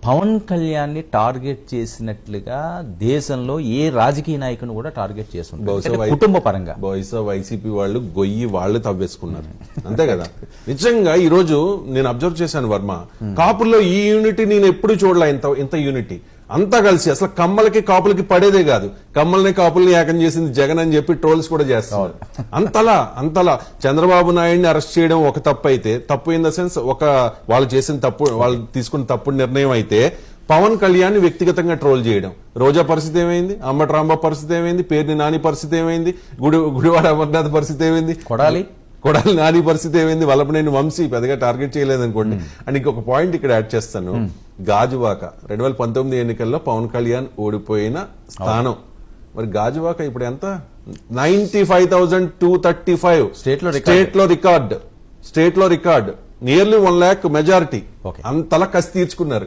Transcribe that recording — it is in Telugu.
పవన్ కళ్యాణ్ ని టార్గెట్ చేసినట్లుగా దేశంలో ఏ రాజకీయ నాయకుని కూడా టార్గెట్ చేస్తుంటారు కుటుంబ పరంగా. బహుశా వైసీపీ వాళ్ళు గొయ్యి వాళ్ళు తవ్వేసుకున్నారు అంతే కదా. నిజంగా ఈ రోజు నేను అబ్జర్వ్ చేశాను వర్మ, కాపుల్లో ఈ యూనిటీ నేను ఎప్పుడు చూడలే, ఇంత యూనిటీ అంతా కలిసి. అసలు కమ్మలకి కాపులకి పడేదే కాదు, కమ్మల్ని కాపుల్ని ఏకం చేసింది జగన్ అని చెప్పి ట్రోల్స్ కూడా చేస్తారు. అంతలా చంద్రబాబు నాయుడిని అరెస్ట్ చేయడం ఒక తప్పు అయితే, తప్పు ఇన్ ద సెన్స్ వాళ్ళు చేసిన తప్పు, వాళ్ళు తీసుకున్న తప్పుడు నిర్ణయం అయితే, పవన్ కళ్యాణ్ వ్యక్తిగతంగా ట్రోల్ చేయడం. రోజా పరిస్థితి ఏమైంది, అంబటి రాంబాబు పరిస్థితి ఏమైంది, పేర్ని నాని పరిస్థితి ఏమైంది, గుడివాడ అమర్నాథ్ పరిస్థితి ఏమైంది, కొడాలి నాని పరిస్థితి ఏమైంది, వల్లభనేని వంశీ పెద్దగా టార్గెట్ చేయలేదు అనుకోండి. అండ్ ఇంకొక పాయింట్ ఇక్కడ యాడ్ చేస్తాను. గాజువాక 2019 ఎన్నికల్లో పవన్ కళ్యాణ్ ఓడిపోయిన స్థానం. మరి గాజువాక ఇప్పుడు ఎంత? 95,235 స్టేట్ లో రికార్డ్, నియర్లీ 1 lakh మెజారిటీ. అంతలా కసి తీర్చుకున్నారు.